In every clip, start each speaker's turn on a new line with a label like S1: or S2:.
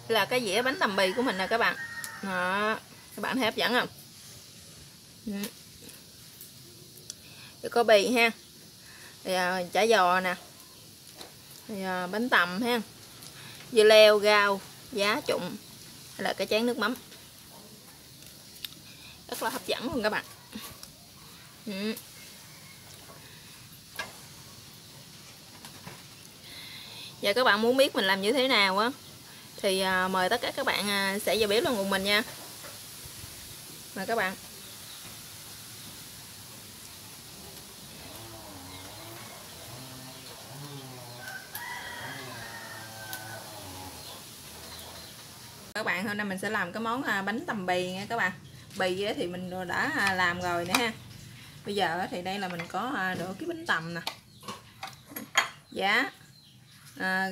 S1: là cái dĩa bánh tằm bì của mình nè các bạn. Đó, các bạn thấy hấp dẫn không? Rồi có bì ha, thì chả giò nè, thì bánh tằm ha, dưa leo, rau, giá trụng, hay là cái chén nước mắm, rất là hấp dẫn luôn các bạn. Giờ các bạn muốn biết mình làm như thế nào á thì mời tất cả các bạn sẽ vào bếp luôn cùng mình nha. Mời các bạn. Các bạn, hôm nay mình sẽ làm cái món bánh tằm bì nha các bạn. Bì thì mình đã làm rồi nè ha. Bây giờ thì đây là mình có nửa cái bánh tằm nè, giá,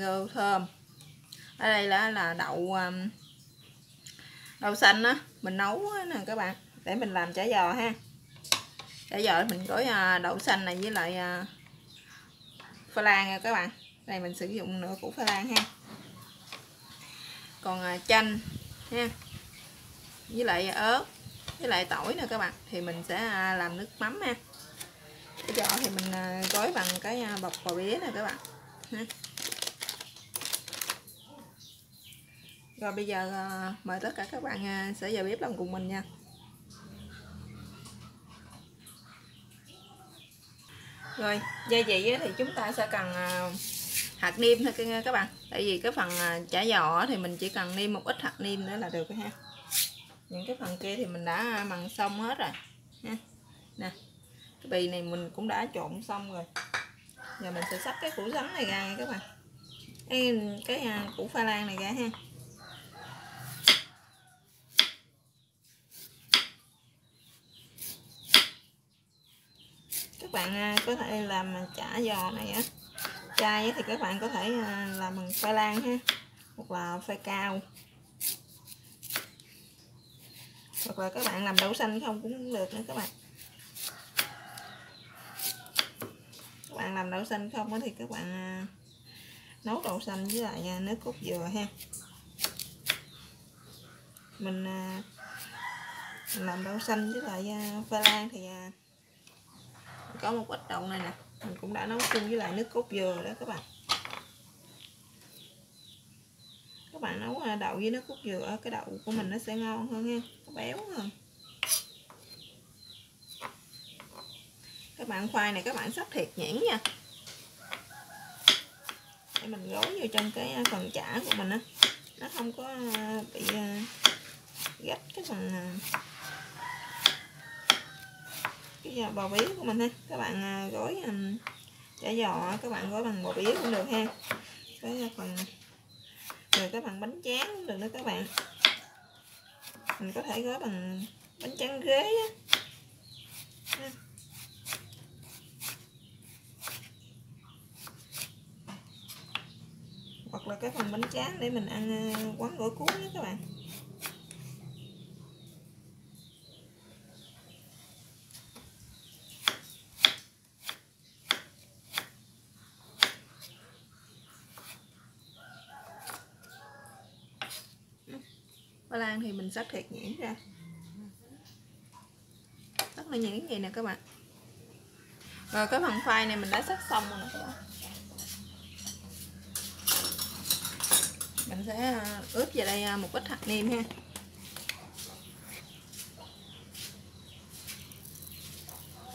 S1: rau thơm. Ở đây là đậu xanh á, mình nấu nè các bạn, để mình làm chả giò ha. Chả giò mình gói đậu xanh này với lại khoai lang nha các bạn. Đây mình sử dụng nửa củ khoai lang ha. Còn chanh ha, với lại ớt, với lại tỏi nè các bạn, thì mình sẽ làm nước mắm ha. Chả giò thì mình gói bằng cái bọc bò bía nè các bạn ha. Rồi bây giờ mời tất cả các bạn sẽ vào bếp làm cùng mình nha. Rồi gia vị thì chúng ta sẽ cần hạt nêm thôi các bạn. Tại vì cái phần chả giò thì mình chỉ cần nêm một ít hạt nêm nữa là được ha. Những cái phần kia thì mình đã mần xong hết rồi ha. Nè, cái bì này mình cũng đã trộn xong rồi. Giờ mình sẽ xách cái củ sắn này ra nha các bạn. Cái củ khoai lang này ra ha. Các bạn có thể làm chả giò này á, chay thì các bạn có thể làm bằng khoai lang ha, hoặc là khoai cao, hoặc là các bạn làm đậu xanh không cũng được nữa các bạn. Các bạn làm đậu xanh không thì các bạn nấu đậu xanh với lại nước cốt dừa ha. Mình làm đậu xanh với lại khoai lang thì có một ít đậu này nè, mình cũng đã nấu chung với lại nước cốt dừa đó các bạn. Các bạn nấu đậu với nước cốt dừa, cái đậu của mình nó sẽ ngon hơn ha, nó béo hơn. Các bạn khoai này các bạn xắt thiệt nhuyễn nha, để mình gói vô trong cái phần chả của mình á, nó không có bị gách cái phần cái bò bía của mình ha. Các bạn gói chả giò các bạn gói bằng bò bía cũng được ha. Cái phần rồi các bạn bánh tráng cũng được nữa các bạn. Mình có thể gói bằng bánh tráng ghế á. Hoặc là cái phần bánh tráng để mình ăn quán gỏi cuốn đó các bạn. Khoai lang thì mình xắt thiệt nhuyễn ra, rất là nhuyễn vậy nè các bạn. Rồi cái phần khoai này mình đã xắt xong rồi nè các bạn. Mình sẽ ướp vào đây một ít hạt nêm ha.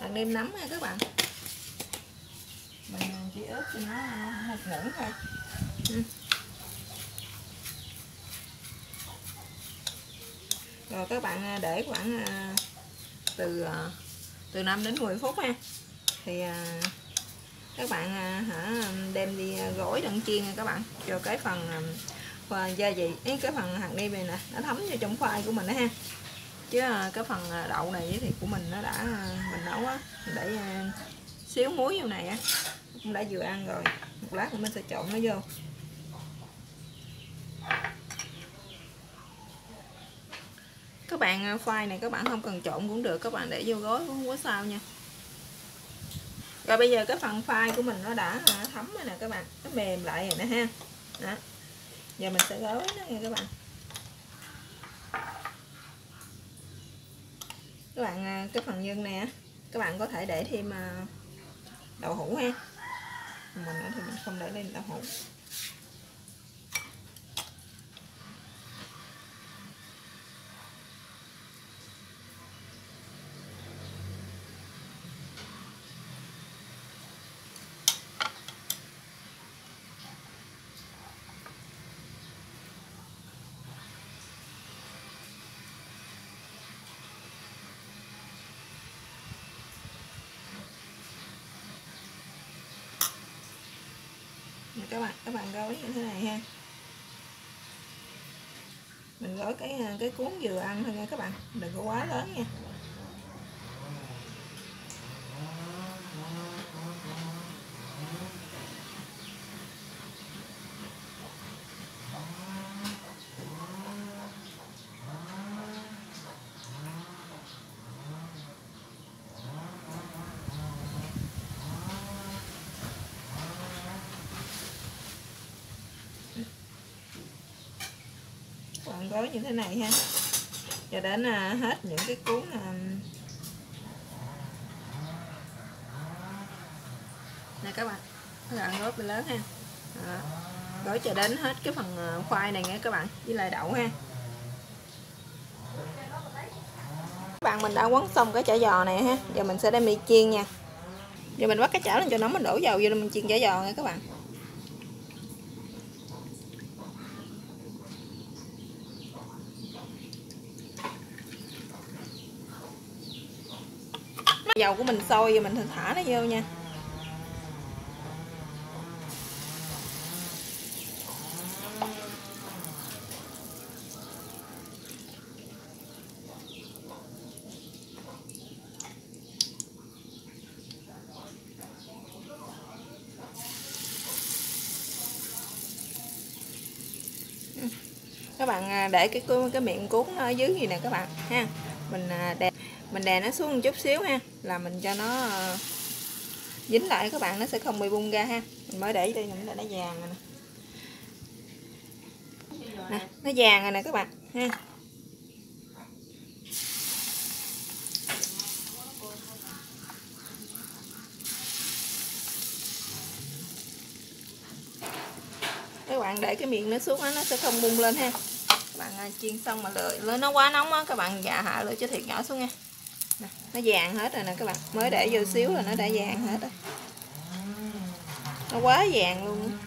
S1: Hạt nêm nấm ha các bạn. Mình chỉ ướp cho nó một ngưỡng thôi. Rồi các bạn để khoảng từ 5 đến 10 phút ha. Thì các bạn đem đi gói đặng chiên nha các bạn, cho cái phần gia vị cái phần hạt nêm này nè nó thấm vô trong khoai của mình đó ha. Chứ cái phần đậu này thì của mình nó đã mình nấu á, để xíu muối vô này á cũng đã vừa ăn rồi, một lát nữa mình sẽ trộn nó vô. Các bạn khoai này các bạn không cần trộn cũng được, các bạn để vô gói cũng không có sao nha. Rồi bây giờ cái phần khoai của mình nó đã thấm rồi nè các bạn, nó mềm lại rồi nè ha. Đó. Giờ mình sẽ gói nó nha các bạn. Các bạn cái phần nhân này các bạn có thể để thêm đậu hũ ha. Mình thì mình không để lên đậu hũ. Các bạn gói như thế này ha. Mình gói cái cuốn vừa ăn thôi nha các bạn, đừng có quá lớn nha. Các bạn gói như thế này ha, cho đến hết những cái cuốn nè các bạn gói lớn ha. Đó. Gói cho đến hết cái phần khoai này nha các bạn, với lại đậu ha. Các bạn, mình đã quấn xong cái chả giò này ha, giờ mình sẽ đem đi chiên nha. Giờ mình bắt cái chảo lên cho nóng, mình đổ dầu vô mình chiên chả giò nha các bạn. Dầu của mình sôi rồi mình thả nó vô nha. Các bạn để cái miệng cuốn nó ở dưới gì nè các bạn ha. Mình đè nó xuống một chút xíu ha, là mình cho nó dính lại các bạn, nó sẽ không bị bung ra ha. Mình mới để đây mình để nó vàng rồi nè, nó vàng rồi nè các bạn ha. Các bạn để cái miệng nó xuống nó sẽ không bung lên ha. Các bạn chiên xong mà lửa nó quá nóng á, các bạn hạ lửa cho thiệt nhỏ xuống nha. Nè, nó vàng hết rồi nè các bạn, mới để vô xíu là nó đã vàng hết rồi, nó quá vàng luôn.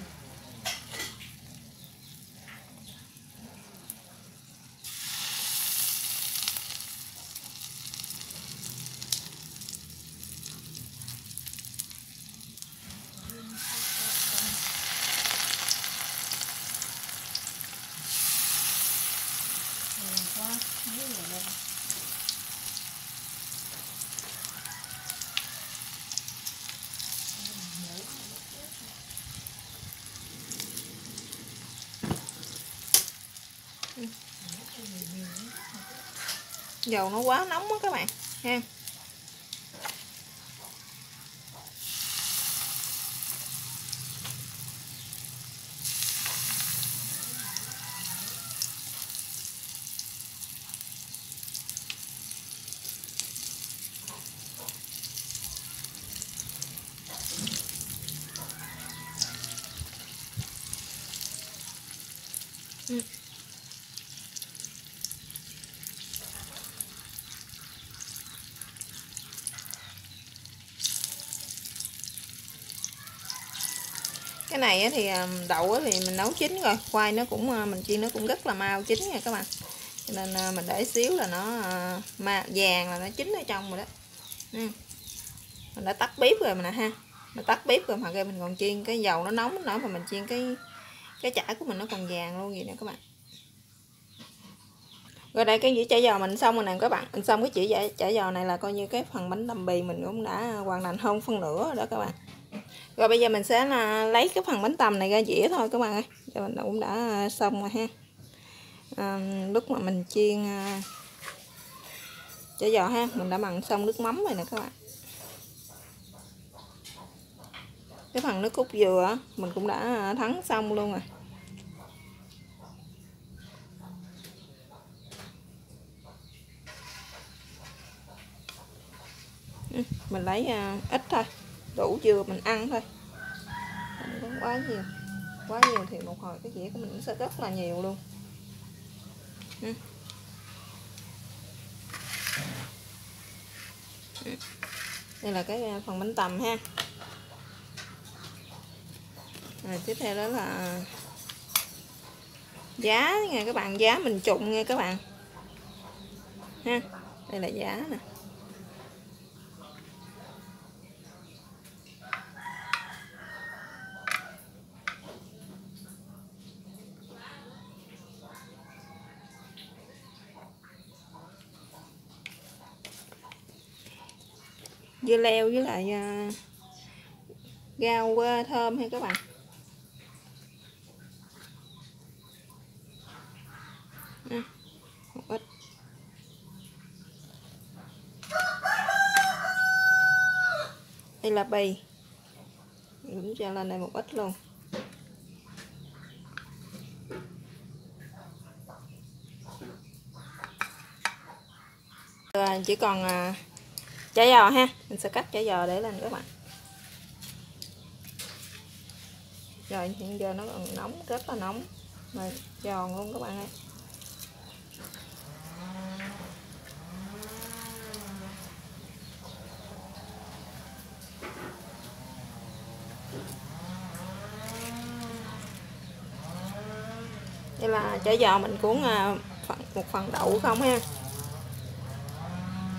S1: Dầu nó quá nóng á các bạn ha. Cái này thì đậu thì mình nấu chín rồi, khoai nó cũng mình chiên nó cũng rất là mau chín nha các bạn, cho nên mình để xíu là nó vàng là nó chín ở trong rồi đó. Mình đã tắt bếp rồi mà nè ha, mình tắt bếp rồi mà mình còn chiên, cái dầu nó nóng nữa mà mình chiên cái chả của mình nó còn vàng luôn vậy nè các bạn. Rồi đây cái dĩa chả giò mình xong rồi nè các bạn, mình xong cái dĩa chả giò này là coi như cái phần bánh tằm bì mình cũng đã hoàn thành hơn phân nửa rồi đó các bạn. Rồi bây giờ mình sẽ lấy cái phần bánh tằm này ra dĩa thôi các bạn ơi. Giờ mình cũng đã xong rồi ha. Lúc mà mình chiên chả giò ha, mình đã mặn xong nước mắm rồi nè các bạn. Cái phần nước cốt dừa mình cũng đã thắng xong luôn rồi. mình lấy ít thôi, đủ vừa mình ăn thôi, không có quá nhiều thì một hồi cái dĩa của mình sẽ rất là nhiều luôn. Đây là cái phần bánh tằm ha. Rồi tiếp theo đó là giá nha các bạn, giá mình trụng nha các bạn ha. Đây là giá nè. Dưa leo với lại rau thơm ha các bạn. Một ít. Đây là bì, cũng cho lên đây một ít luôn. Rồi, chỉ còn chả giò ha, mình sẽ cắt chả giò để lên các bạn. Rồi hiện giờ nó còn nóng, rất là nóng mà giòn luôn các bạn ơi. Đây là chả giò mình cuốn một phần đậu không ha.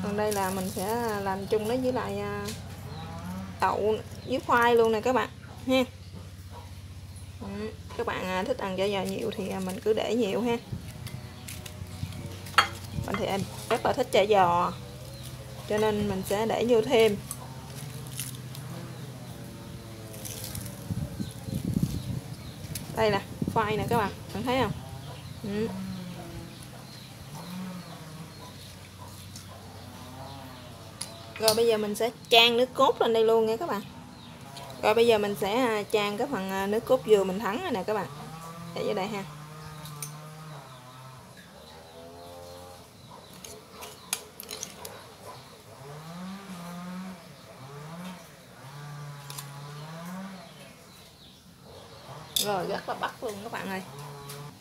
S1: Còn đây là mình sẽ làm chung nó với lại đậu với khoai luôn nè các bạn ha. Các bạn thích ăn chả giò nhiều thì mình cứ để nhiều ha. Mình thì rất là thích chả giò cho nên mình sẽ để vô thêm. Đây nè, khoai nè các bạn thấy không? Rồi bây giờ mình sẽ chan nước cốt lên đây luôn nha các bạn. Rồi bây giờ mình sẽ chan cái phần nước cốt dừa mình thắng này nè các bạn, để vô đây ha. Rồi rất là bắt luôn các bạn ơi.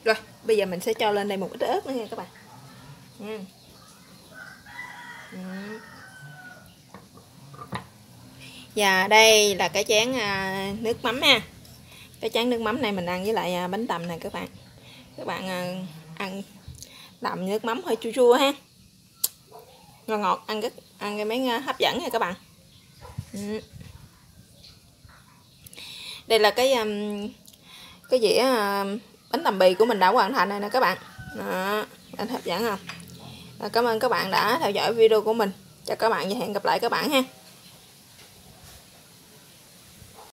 S1: Rồi bây giờ mình sẽ cho lên đây một ít ớt nữa nha các bạn nha. Và đây là cái chén nước mắm ha. Cái chén nước mắm này mình ăn với lại bánh tằm này các bạn. Các bạn ăn đậm nước mắm hơi chua chua ha, ngọt ngọt, ăn cái miếng hấp dẫn nha các bạn. Đây là cái dĩa bánh tằm bì của mình đã hoàn thành rồi nè các bạn. Đó, anh hấp dẫn không? Cảm ơn các bạn đã theo dõi video của mình. Chào các bạn và hẹn gặp lại các bạn ha.